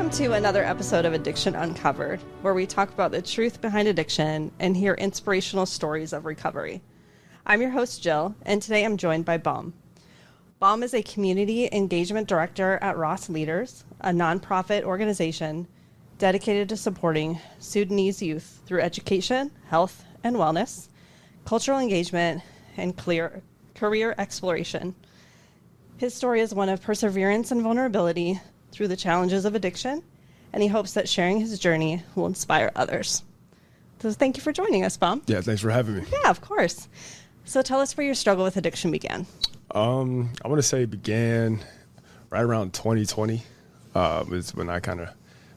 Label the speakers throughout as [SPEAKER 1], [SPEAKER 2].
[SPEAKER 1] Welcome to another episode of Addiction Uncovered, where we talk about the truth behind addiction and hear inspirational stories of recovery. I'm your host, Jill, and today I'm joined by Buom. Buom is a community engagement director at Ross Leaders, a nonprofit organization dedicated to supporting Sudanese youth through education, health and wellness, cultural engagement, and career exploration. His story is one of perseverance and vulnerability through the challenges of addiction, and he hopes that sharing his journey will inspire others. So thank you for joining us, Buom.
[SPEAKER 2] Yeah, thanks for having me.
[SPEAKER 1] Yeah, of course. So tell us where your struggle with addiction began.
[SPEAKER 2] I want to say it began right around 2020 was when I kind of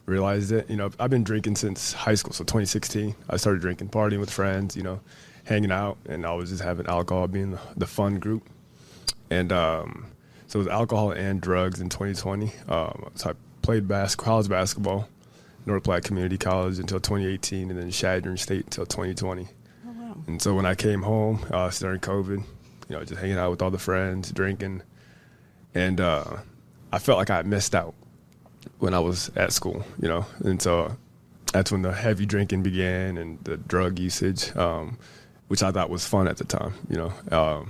[SPEAKER 2] realized it. You know, I've been drinking since high school, so 2016. I started drinking, partying with friends, you know, hanging out, and I was just having alcohol being the fun group. And so it was alcohol and drugs in 2020. So I played college basketball, North Platte Community College until 2018, and then Chadron State until 2020.
[SPEAKER 1] Oh, wow.
[SPEAKER 2] And so when I came home during COVID, you know, just hanging out with all the friends, drinking, and I felt like I had missed out when I was at school, you know. And so that's when the heavy drinking began and the drug usage, which I thought was fun at the time, you know.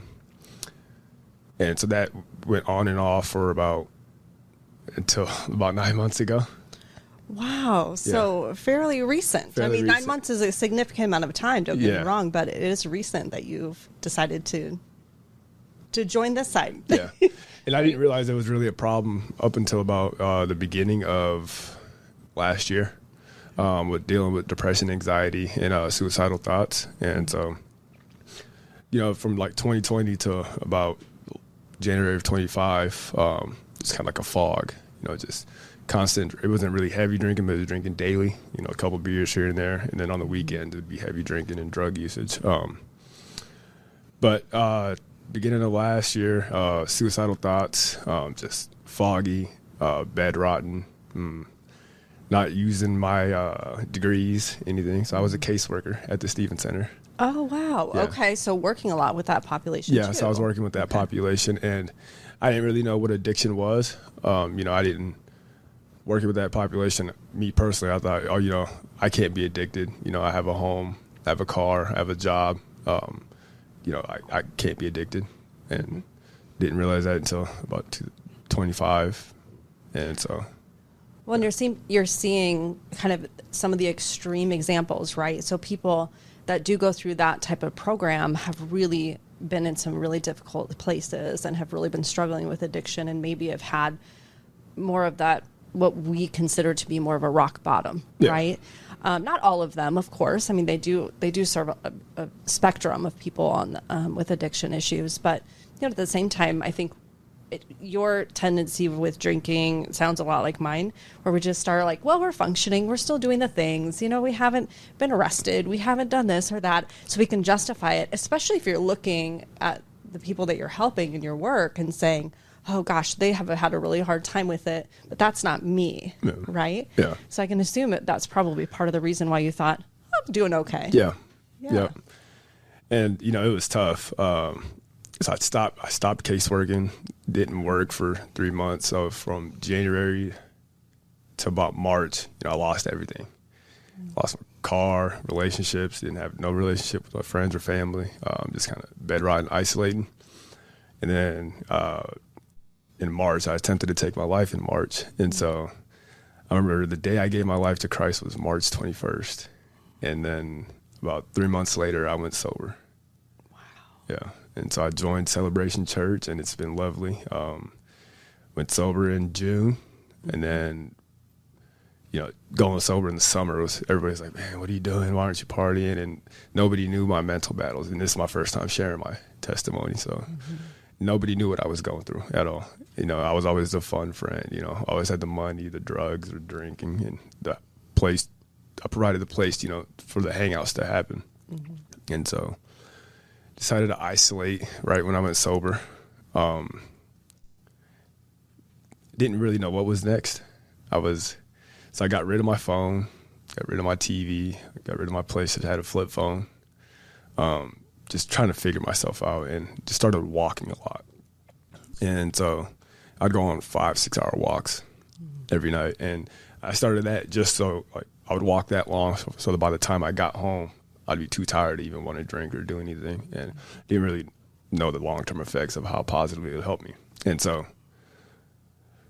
[SPEAKER 2] And so that went on and off for until about 9 months ago.
[SPEAKER 1] Wow. So fairly recent.
[SPEAKER 2] Fairly
[SPEAKER 1] recent. 9 months is a significant amount of time, don't get me wrong, but it is recent that you've decided to join this side.
[SPEAKER 2] Yeah. And I didn't realize it was really a problem up until about the beginning of last year with dealing with depression, anxiety, and suicidal thoughts. And so, you know, from like 2020 to about January of 25, it's kind of like a fog, you know, just constant. It wasn't really heavy drinking, but it was drinking daily, you know, a couple beers here and there. And then on the weekend, it'd be heavy drinking and drug usage. But beginning of last year, suicidal thoughts, just foggy, bedrotten, not using my degrees, anything. So I was a caseworker at the Stevens Center.
[SPEAKER 1] Oh, wow. Yeah. Okay, so working a lot with that population,
[SPEAKER 2] Yeah,
[SPEAKER 1] too.
[SPEAKER 2] So I was working with that population, and I didn't really know what addiction was. You know, I didn't working with that population. Me personally, I thought, oh, you know, I can't be addicted. You know, I have a home, I have a car, I have a job. You know, I can't be addicted, and didn't realize that until about 25, and so.
[SPEAKER 1] Well, and you're seeing kind of some of the extreme examples, right? So people that do go through that type of program have really been in some really difficult places and have really been struggling with addiction, and maybe have had more of that, what we consider to be more of a rock bottom, right? Not all of them, of course. I mean, they do serve a spectrum of people on with addiction issues, but you know, at the same time, I think your tendency with drinking sounds a lot like mine, where we just start like, well, we're functioning, we're still doing the things, you know, we haven't been arrested, we haven't done this or that, so we can justify it, especially if you're looking at the people that you're helping in your work and saying, oh gosh, they have had a really hard time with it, but that's not me, right?
[SPEAKER 2] Yeah.
[SPEAKER 1] So I can assume that's probably part of the reason why you thought, I'm doing okay.
[SPEAKER 2] Yeah. And, you know, it was tough. So I stopped caseworking, didn't work for 3 months. So from January to about March, you know, I lost everything. Lost my car, relationships, didn't have no relationship with my friends or family, just kind of bedridden, isolating. And then in March, I attempted to take my life in March. And so I remember the day I gave my life to Christ was March 21st. And then about 3 months later, I went sober.
[SPEAKER 1] Wow.
[SPEAKER 2] Yeah. And so I joined Celebration Church, and it's been lovely. Went sober in June, and then, you know, going sober in the summer, everybody's like, man, what are you doing? Why aren't you partying? And nobody knew my mental battles. And this is my first time sharing my testimony. So nobody knew what I was going through at all. You know, I was always the fun friend, you know, always had the money, the drugs, or drinking, and the place. I provided the place, you know, for the hangouts to happen. And so decided to isolate right when I went sober. Didn't really know what was next. So I got rid of my phone, got rid of my TV, got rid of my place that had a flip phone. Just trying to figure myself out, and just started walking a lot. And so I'd go on 5-6 hour walks every night. And I started that just so like I would walk that long, so that by the time I got home, I'd be too tired to even want to drink or do anything, and didn't really know the long-term effects of how positively it would help me. And so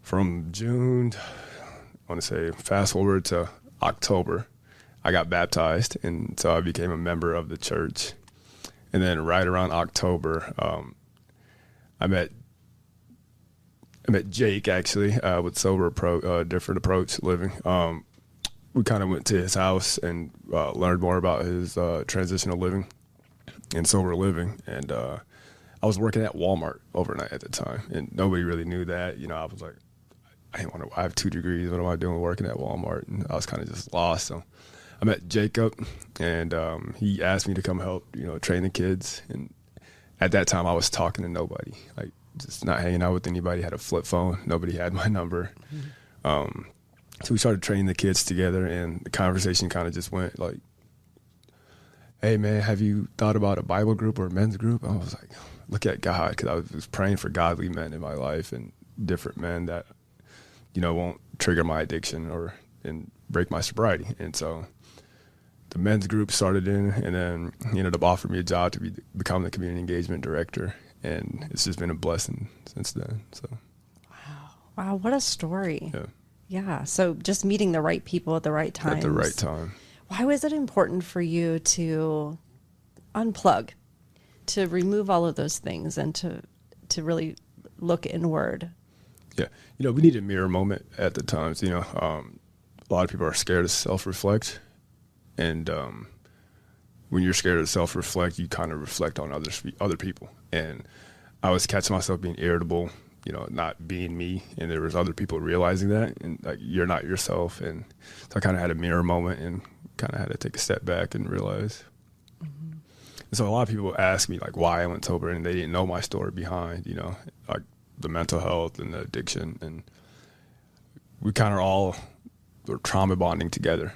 [SPEAKER 2] from June, I want to say fast forward to October, I got baptized, and so I became a member of the church. And then right around October, I met Jake, actually, with Different Approach Living. We kind of went to his house and learned more about his transitional living and sober living. And I was working at Walmart overnight at the time, and nobody really knew that. You know, I was like, I have 2 degrees. What am I doing working at Walmart? And I was kind of just lost. So I met Jacob, and he asked me to come help, train the kids. And at that time, I was talking to nobody, like just not hanging out with anybody. Had a flip phone. Nobody had my number. So we started training the kids together, and the conversation kind of just went like, hey, man, have you thought about a Bible group or a men's group? I was like, look at God, because I was praying for godly men in my life and different men that, won't trigger my addiction and break my sobriety. And so the men's group started in, and then he ended up offering me a job to become the community engagement director. And it's just been a blessing since then. So,
[SPEAKER 1] wow, what a story.
[SPEAKER 2] Yeah.
[SPEAKER 1] Yeah. So just meeting the right people at the right time.
[SPEAKER 2] At the right time.
[SPEAKER 1] Why was it important for you to unplug, to remove all of those things, and to really look inward?
[SPEAKER 2] Yeah. We need a mirror moment at the times. A lot of people are scared to self-reflect. And when you're scared to self-reflect, you kind of reflect on other people. And I was catching myself being irritable, not being me. And there was other people realizing that, and like, you're not yourself. And so I kind of had a mirror moment and kind of had to take a step back and realize. Mm-hmm. And so a lot of people ask me like why I went sober, and they didn't know my story behind, like the mental health and the addiction. And we kind of all were trauma bonding together.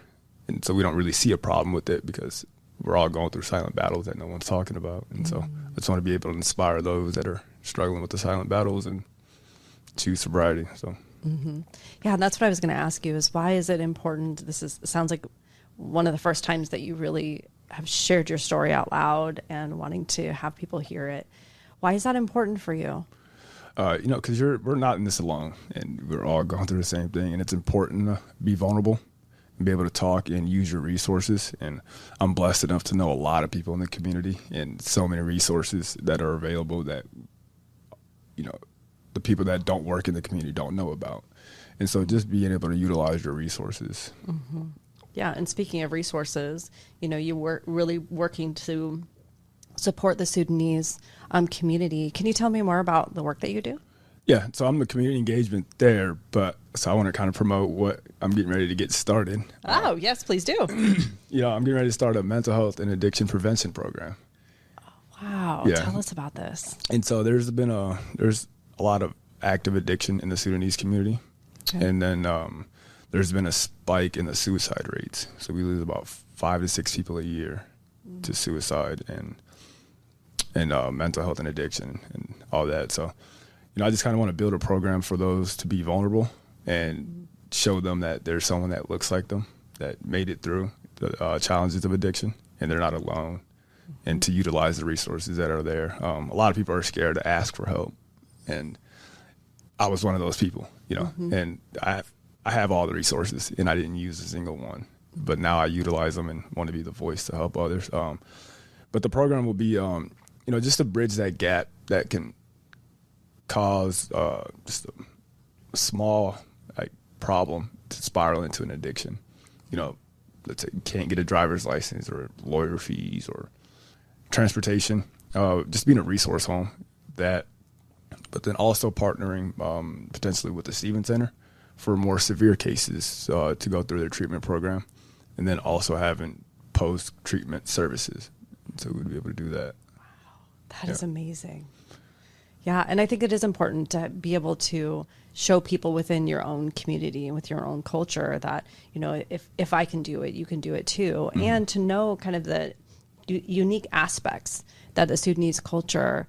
[SPEAKER 2] And so we don't really see a problem with it because we're all going through silent battles that no one's talking about. And so I just want to be able to inspire those that are struggling with the silent battles and choose sobriety. So,
[SPEAKER 1] yeah, and that's what I was going to ask you is why is it important? It sounds like one of the first times that you really have shared your story out loud and wanting to have people hear it. Why is that important for you?
[SPEAKER 2] Because we're not in this alone, and we're all going through the same thing, and it's important to be vulnerable and be able to talk and use your resources. And I'm blessed enough to know a lot of people in the community and so many resources that are available that, the people that don't work in the community don't know about. And so just being able to utilize your resources.
[SPEAKER 1] Mm-hmm. Yeah. And speaking of resources, you were really working to support the Sudanese community. Can you tell me more about the work that you do?
[SPEAKER 2] Yeah, so I'm the community engagement there, so I want to kind of promote what I'm getting ready to get started.
[SPEAKER 1] Oh, yes, please do.
[SPEAKER 2] I'm getting ready to start a mental health and addiction prevention program.
[SPEAKER 1] Oh, wow,
[SPEAKER 2] yeah.
[SPEAKER 1] Tell us about this.
[SPEAKER 2] And so there's a lot of active addiction in the Sudanese community, and then there's been a spike in the suicide rates. So we lose about 5 to 6 people a year to suicide and mental health and addiction and all that. So, I just kind of want to build a program for those to be vulnerable and show them that there's someone that looks like them that made it through the challenges of addiction, and they're not alone, and to utilize the resources that are there. A lot of people are scared to ask for help, and I was one of those people, and I have all the resources, and I didn't use a single one, but now I utilize them and want to be the voice to help others. But the program will be, just to bridge that gap that can cause just a small problem to spiral into an addiction. Let's say you can't get a driver's license or lawyer fees or transportation. Just being a resource home but then also partnering potentially with the Stevens Center for more severe cases to go through their treatment program, and then also having post-treatment services. So we'd be able to do that.
[SPEAKER 1] Wow, that is amazing. Yeah, and I think it is important to be able to show people within your own community and with your own culture that, if I can do it, you can do it too. Mm-hmm. And to know kind of the unique aspects that the Sudanese culture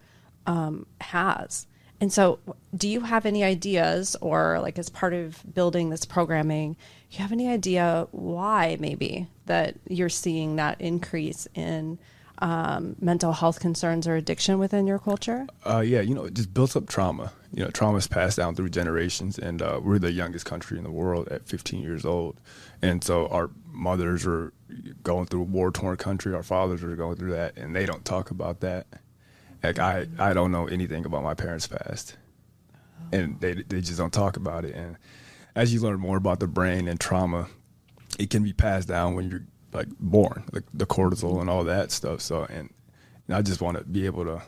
[SPEAKER 1] has. And so do you have any ideas, or like as part of building this programming, you have any idea why maybe that you're seeing that increase in mental health concerns or addiction within your culture?
[SPEAKER 2] Yeah, it just builds up trauma. Trauma is passed down through generations, and we're the youngest country in the world at 15 years old. And so our mothers are going through a war-torn country. Our fathers are going through that, and they don't talk about that. Like, I don't know anything about my parents' past, and they just don't talk about it. And as you learn more about the brain and trauma, it can be passed down when you're like born, like the cortisol and all that stuff. So, and I just want to be able to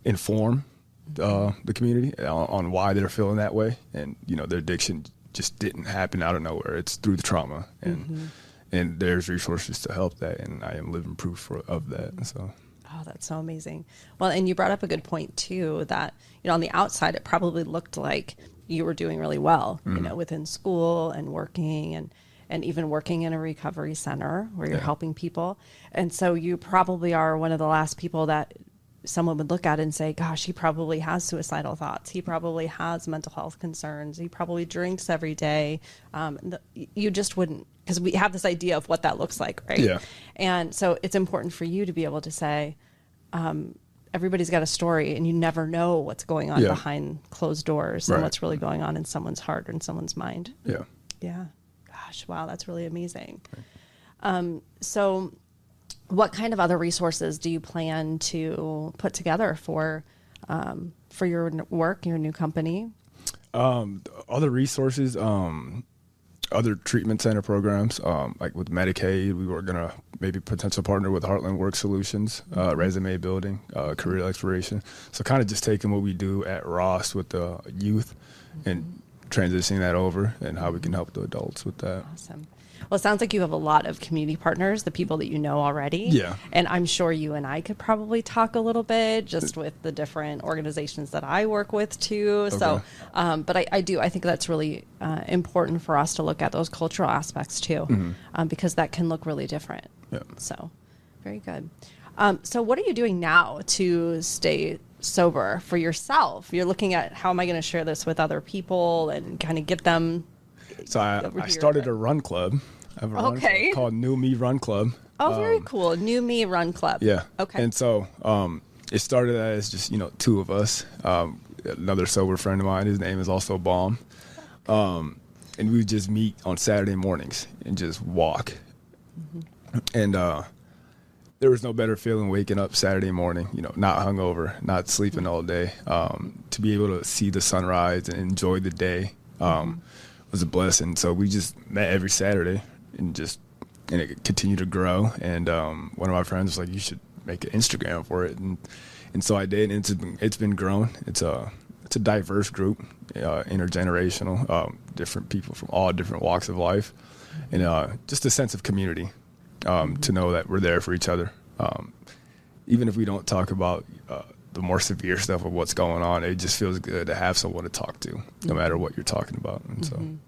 [SPEAKER 2] inform the community on why they're feeling that way. And, their addiction just didn't happen out of nowhere. It's through the trauma, and there's resources to help that. And I am living proof of that. So.
[SPEAKER 1] Oh, that's so amazing. Well, and you brought up a good point too, that, on the outside, it probably looked like you were doing really well, within school and working and even working in a recovery center where you're helping people. And so you probably are one of the last people that someone would look at and say, gosh, he probably has suicidal thoughts. He probably has mental health concerns. He probably drinks every day. You just wouldn't, because we have this idea of what that looks like, right?
[SPEAKER 2] Yeah.
[SPEAKER 1] And so it's important for you to be able to say, everybody's got a story, and you never know what's going on behind closed doors and what's really going on in someone's heart or in someone's mind.
[SPEAKER 2] Yeah.
[SPEAKER 1] Yeah. Gosh, wow, that's really amazing. So what kind of other resources do you plan to put together for your work, your new company?
[SPEAKER 2] Other resources, other treatment center programs, like with Medicaid, we were going to maybe potential partner with Heartland Work Solutions, resume building, career exploration. So kind of just taking what we do at Ross with the youth and transitioning that over, and how we can help the adults with that.
[SPEAKER 1] Awesome. Well, it sounds like you have a lot of community partners, the people that you know already.
[SPEAKER 2] Yeah.
[SPEAKER 1] And I'm sure you and I could probably talk a little bit just with the different organizations that I work with too. Okay. So, but I think that's really important for us to look at those cultural aspects too, because that can look really different.
[SPEAKER 2] Yeah.
[SPEAKER 1] So, very good. So what are you doing now to stay sober for yourself? You're looking at, how am I going to share this with other people and kind of get them.
[SPEAKER 2] So I started a run club. I have a run club called New Me Run Club.
[SPEAKER 1] Oh, very cool. New Me Run Club.
[SPEAKER 2] Yeah.
[SPEAKER 1] Okay.
[SPEAKER 2] And so it started as just, two of us. Another sober friend of mine, his name is also Buom. And we would just meet on Saturday mornings and just walk. And there was no better feeling waking up Saturday morning, not hungover, not sleeping all day, to be able to see the sunrise and enjoy the day was a blessing. So we just met every Saturday and it continued to grow. And one of my friends was like, you should make an Instagram for it. And so I did, and it's been growing. It's a diverse group, intergenerational, different people from all different walks of life, and just a sense of community. To know that we're there for each other. Even if we don't talk about the more severe stuff of what's going on, it just feels good to have someone to talk to, no matter what you're talking about. And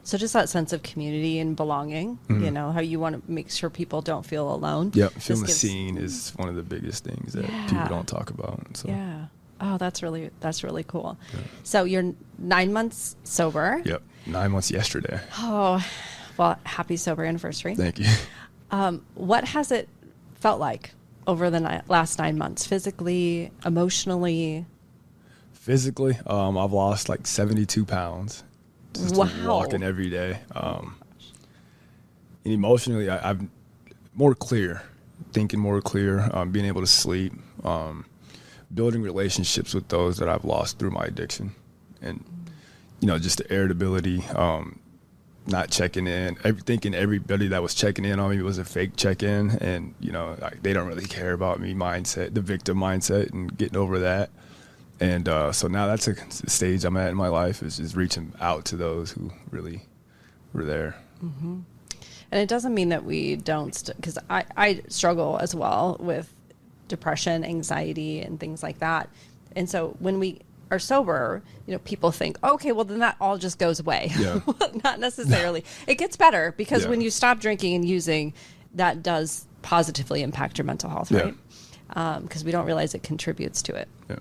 [SPEAKER 1] so just that sense of community and belonging, how you want to make sure people don't feel alone.
[SPEAKER 2] Yeah, feeling seen is one of the biggest things that people don't talk about. So.
[SPEAKER 1] Yeah. Oh, that's really cool. Yeah. So you're 9 months sober.
[SPEAKER 2] Yep, 9 months yesterday.
[SPEAKER 1] Oh, well, happy sober anniversary.
[SPEAKER 2] Thank you.
[SPEAKER 1] What has it felt like over the last 9 months, physically, emotionally?
[SPEAKER 2] Physically, I've lost like 72 pounds. Just walking every day. And emotionally, I'm more clear, thinking more clear, being able to sleep, building relationships with those that I've lost through my addiction. And, just the irritability, not checking in, thinking everybody that was checking in on me was a fake check-in, and they don't really care about me mindset, the victim mindset, and getting over that. And so now that's a stage I'm at in my life, is just reaching out to those who really were there.
[SPEAKER 1] Mm-hmm. And it doesn't mean that we don't, because I struggle as well with depression, anxiety, and things like that. And so when we are sober, people think, okay, well then that all just goes away. Yeah. Not necessarily. It gets better, because when you stop drinking and using, that does positively impact your mental health, right? Because we don't realize it contributes to it.
[SPEAKER 2] Yeah.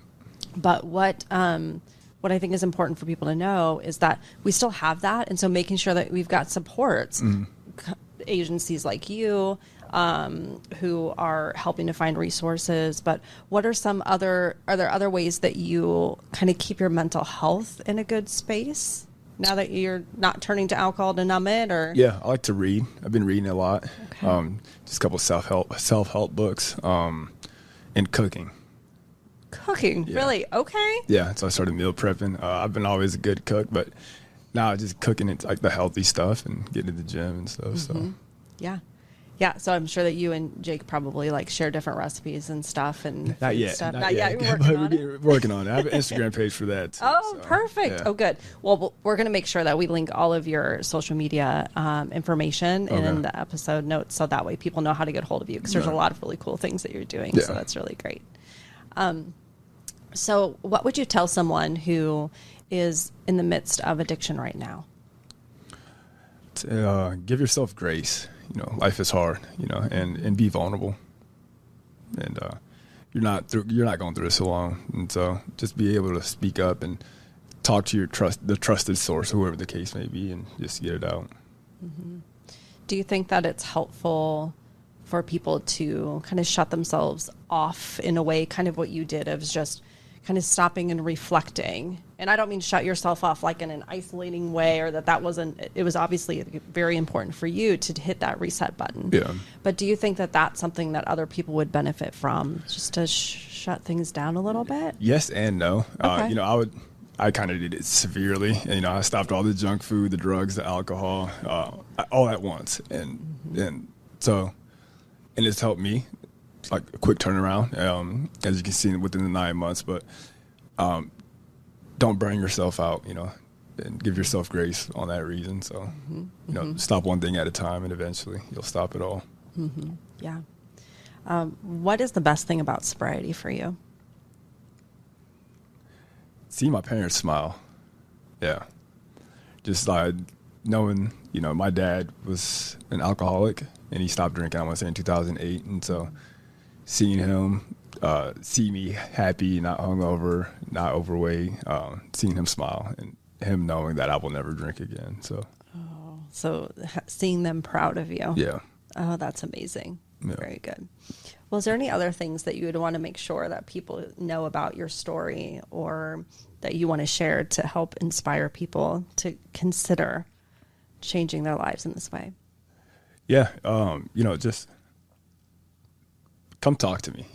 [SPEAKER 1] But what I think is important for people to know is that we still have that. And so making sure that we've got supports, agencies like you, who are helping to find resources. But what are there other ways that you kind of keep your mental health in a good space now that you're not turning to alcohol to numb it? Or
[SPEAKER 2] Yeah, I like to read. I've been reading a lot.
[SPEAKER 1] Okay.
[SPEAKER 2] Just a couple self-help books, and cooking.
[SPEAKER 1] Cooking,
[SPEAKER 2] Yeah.
[SPEAKER 1] really? Okay.
[SPEAKER 2] Yeah, so I started meal prepping. I've been always a good cook, but now just cooking it like the healthy stuff and getting to the gym and stuff. So
[SPEAKER 1] Yeah. Yeah. So I'm sure that you and Jake probably like share different recipes and stuff and
[SPEAKER 2] not
[SPEAKER 1] food
[SPEAKER 2] yet,
[SPEAKER 1] stuff.
[SPEAKER 2] not yet.
[SPEAKER 1] You're working on it.
[SPEAKER 2] We're working on it. I have an Instagram page for that too.
[SPEAKER 1] Oh,
[SPEAKER 2] so,
[SPEAKER 1] perfect.
[SPEAKER 2] yeah.
[SPEAKER 1] Oh, good. Well, we're going to make sure that we link all of your social media information in the episode notes, so that way people know how to get hold of you, because there's a lot of really cool things that you're doing.
[SPEAKER 2] Yeah.
[SPEAKER 1] So that's really great. So what would you tell someone who is in the midst of addiction right now?
[SPEAKER 2] Give yourself grace. Life is hard. And be vulnerable. And you're not going through this alone. And so just be able to speak up and talk to the trusted source, whoever the case may be, and just get it out.
[SPEAKER 1] Mm-hmm. Do you think that it's helpful for people to kind of shut themselves off in a way, kind of what you did, of just kind of stopping and reflecting? And I don't mean shut yourself off like in an isolating way, or that wasn't, it was obviously very important for you to hit that reset button.
[SPEAKER 2] Yeah.
[SPEAKER 1] But do you think that that's something that other people would benefit from, just to shut things down a little bit?
[SPEAKER 2] Yes and no.
[SPEAKER 1] Okay.
[SPEAKER 2] I kind of did it severely. And, I stopped all the junk food, the drugs, the alcohol, all at once. And it's helped me. It's like a quick turnaround, as you can see within the 9 months. But don't burn yourself out, and give yourself grace on that reason. So, stop one thing at a time, and eventually you'll stop it all.
[SPEAKER 1] Mm-hmm. Yeah. What is the best thing about sobriety for you?
[SPEAKER 2] See my parents smile. Yeah. Just like knowing, my dad was an alcoholic and he stopped drinking, I want to say in 2008. And so seeing him, see me happy, not hungover, not overweight, seeing him smile and him knowing that I will never drink again.
[SPEAKER 1] So seeing them proud of you.
[SPEAKER 2] Yeah.
[SPEAKER 1] Oh, that's amazing.
[SPEAKER 2] Yeah.
[SPEAKER 1] Very good. Well, is there any other things that you would want to make sure that people know about your story, or that you want to share to help inspire people to consider changing their lives in this way?
[SPEAKER 2] Yeah. Just come talk to me.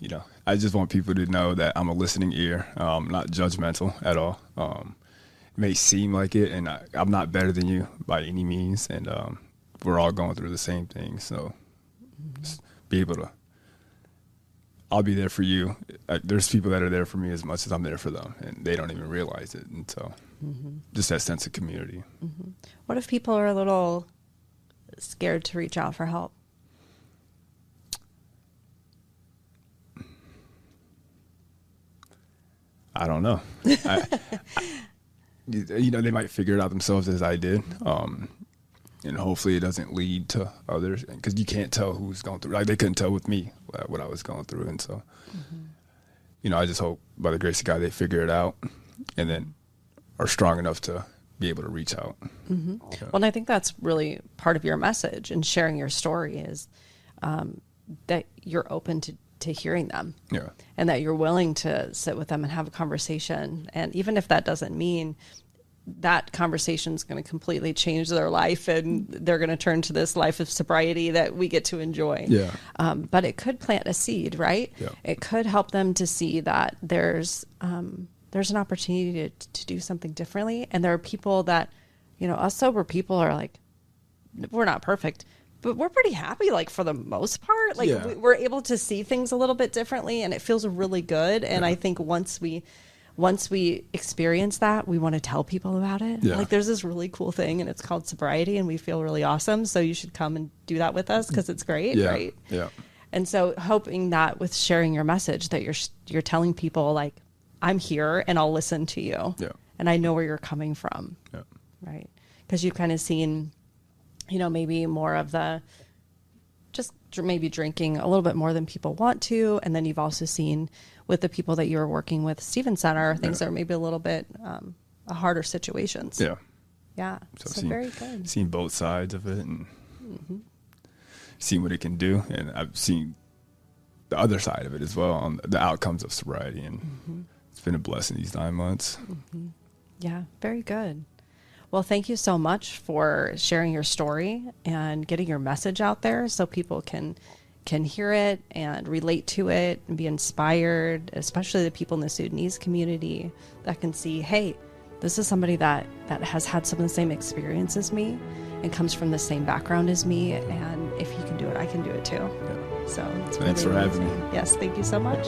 [SPEAKER 2] I just want people to know that I'm a listening ear. Not judgmental at all. It may seem like it, and I'm not better than you by any means. And we're all going through the same thing. So just be able to, I'll be there for you. There's people that are there for me as much as I'm there for them, and they don't even realize it. And so just that sense of community.
[SPEAKER 1] Mm-hmm. What if people are a little scared to reach out for help?
[SPEAKER 2] I don't know. They might figure it out themselves as I did. And hopefully it doesn't lead to others, because you can't tell who's going through. Like, they couldn't tell with me what I was going through. And so, I just hope by the grace of God they figure it out and then are strong enough to be able to reach out.
[SPEAKER 1] Mm-hmm. Yeah. Well, and I think that's really part of your message and sharing your story is that you're open to hearing them.
[SPEAKER 2] Yeah.
[SPEAKER 1] And that you're willing to sit with them and have a conversation. And even if that doesn't mean that conversation is going to completely change their life and they're going to turn to this life of sobriety that we get to enjoy.
[SPEAKER 2] Yeah.
[SPEAKER 1] But it could plant a seed, right?
[SPEAKER 2] Yeah.
[SPEAKER 1] It could help them to see that there's an opportunity to do something differently. And there are people that, us sober people are like, we're not perfect, but we're pretty happy, like, for the most part. Like,
[SPEAKER 2] Yeah.
[SPEAKER 1] we're able to see things a little bit differently, and it feels really good. And I think once we experience that, we want to tell people about it.
[SPEAKER 2] Yeah.
[SPEAKER 1] Like, there's this really cool thing, and it's called sobriety, and we feel really awesome. So you should come and do that with us, because it's great,
[SPEAKER 2] Yeah.
[SPEAKER 1] right?
[SPEAKER 2] Yeah.
[SPEAKER 1] And so hoping that with sharing your message that you're telling people, like, I'm here and I'll listen to you.
[SPEAKER 2] Yeah.
[SPEAKER 1] And I know where you're coming from.
[SPEAKER 2] Yeah.
[SPEAKER 1] Right. Because you've kind of seen, maybe more of the just maybe drinking a little bit more than people want to. And then you've also seen with the people that you were working with, Stephen Center, things that are maybe a little bit harder situations.
[SPEAKER 2] Yeah.
[SPEAKER 1] Yeah. So very good.
[SPEAKER 2] Seen both sides of it and seen what it can do. And I've seen the other side of it as well on the outcomes of sobriety. And it's been a blessing these 9 months.
[SPEAKER 1] Yeah. Very good. Well, thank you so much for sharing your story and getting your message out there so people can hear it and relate to it and be inspired, especially the people in the Sudanese community that can see, hey, this is somebody that has had some of the same experience as me and comes from the same background as me. And if you can do it, I can do it too.
[SPEAKER 2] Yeah.
[SPEAKER 1] So it's
[SPEAKER 2] Thanks
[SPEAKER 1] really
[SPEAKER 2] for having
[SPEAKER 1] amazing.
[SPEAKER 2] me.
[SPEAKER 1] Yes, thank you so much.